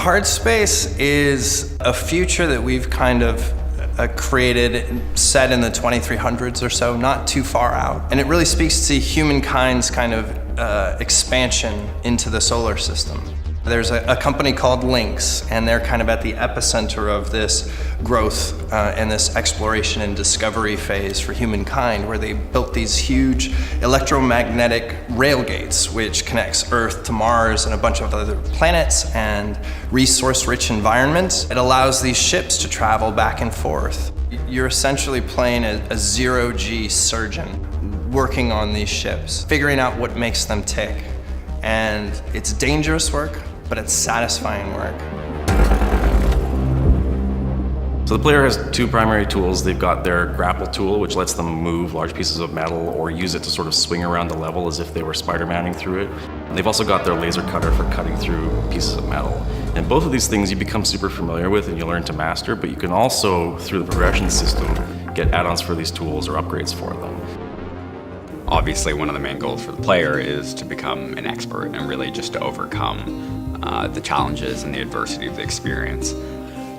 Hardspace is a future that we've kind of created, set in the 2300s or so, not too far out. And it really speaks to humankind's kind of expansion into the solar system. There's a company called LYNX, and they're kind of at the epicenter of this growth and this exploration and discovery phase for humankind, where they built these huge electromagnetic railgates, which connects Earth to Mars and a bunch of other planets and resource-rich environments. It allows these ships to travel back and forth. You're essentially playing a zero-G surgeon working on these ships, figuring out what makes them tick. And it's dangerous work, but it's satisfying work. So the player has two primary tools. They've got their grapple tool, which lets them move large pieces of metal or use it to sort of swing around the level as if they were Spider-Manning through it. And they've also got their laser cutter for cutting through pieces of metal. And both of these things you become super familiar with and you learn to master, but you can also, through the progression system, get add-ons for these tools or upgrades for them. Obviously, one of the main goals for the player is to become an expert and really just to overcome the challenges and the adversity of the experience.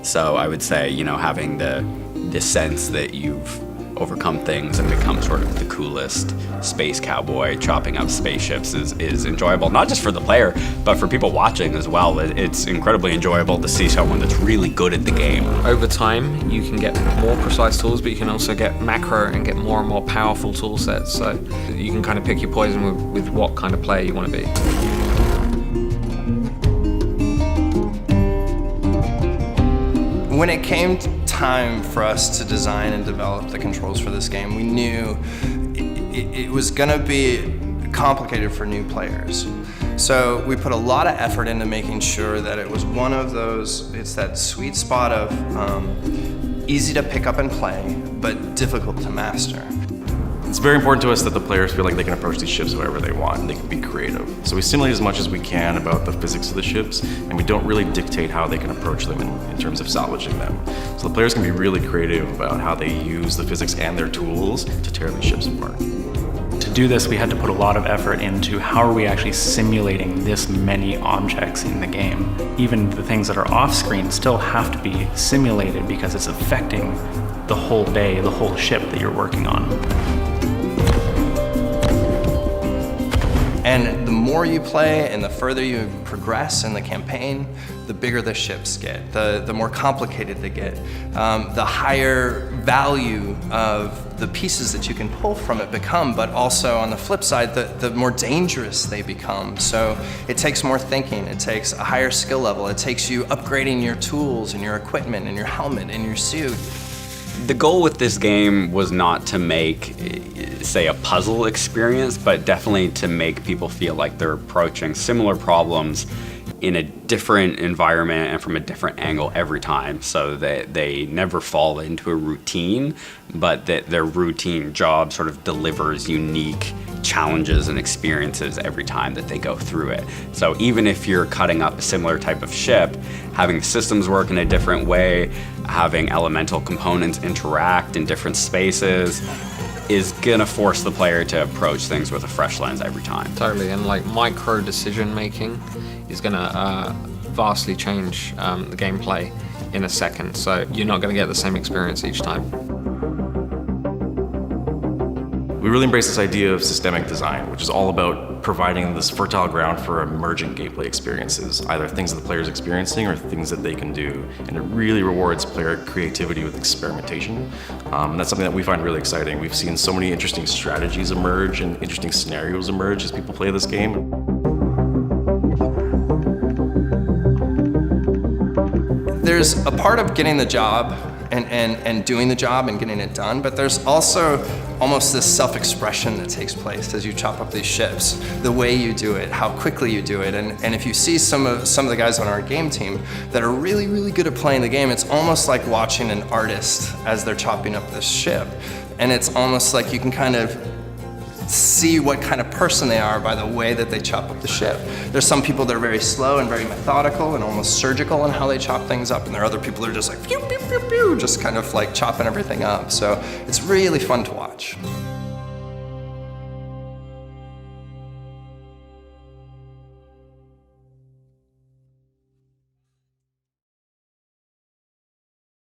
So I would say, you know, having the sense that you've overcome things and become sort of the coolest space cowboy chopping up spaceships is enjoyable, not just for the player, but for people watching as well. It's incredibly enjoyable to see someone that's really good at the game. Over time, you can get more precise tools, but you can also get macro and get more and more powerful tool sets. So you can kind of pick your poison with what kind of player you want to be. When it came time for us to design and develop the controls for this game, we knew it was gonna be complicated for new players. So we put a lot of effort into making sure that it was one of those, it's that sweet spot of easy to pick up and play, but difficult to master. It's very important to us that the players feel like they can approach these ships however they want and they can be creative. So we simulate as much as we can about the physics of the ships, and we don't really dictate how they can approach them in terms of salvaging them. So the players can be really creative about how they use the physics and their tools to tear these ships apart. To do this, we had to put a lot of effort into how are we actually simulating this many objects in the game. Even the things that are off screen still have to be simulated because it's affecting the whole bay, the whole ship that you're working on. And the more you play and the further you progress in the campaign, the bigger the ships get, the more complicated they get, the higher value of the pieces that you can pull from it become, but also on the flip side, the more dangerous they become. So it takes more thinking, it takes a higher skill level, it takes you upgrading your tools and your equipment and your helmet and your suit. The goal with this game was not to make, say, a puzzle experience, but definitely to make people feel like they're approaching similar problems in a different environment and from a different angle every time, so that they never fall into a routine, but that their routine job sort of delivers unique challenges and experiences every time that they go through it. So even if you're cutting up a similar type of ship, having the systems work in a different way, having elemental components interact in different spaces, is gonna force the player to approach things with a fresh lens every time. Totally, and like micro decision making is gonna vastly change the gameplay in a second, so you're not gonna get the same experience each time. We really embrace this idea of systemic design, which is all about providing this fertile ground for emergent gameplay experiences, either things that the player's experiencing or things that they can do. And it really rewards player creativity with experimentation. And that's something that we find really exciting. We've seen so many interesting strategies emerge and interesting scenarios emerge as people play this game. There's a part of getting the job and doing the job and getting it done, but there's also almost this self-expression that takes place as you chop up these ships, the way you do it, how quickly you do it, and if you see some of the guys on our game team that are really, really good at playing the game, it's almost like watching an artist as they're chopping up this ship, and it's almost like you can kind of see what kind of person they are by the way that they chop up the ship. There's some people that are very slow and very methodical and almost surgical in how they chop things up, and there are other people that are just like pew, pew, pew, pew, just kind of like chopping everything up. So it's really fun to watch.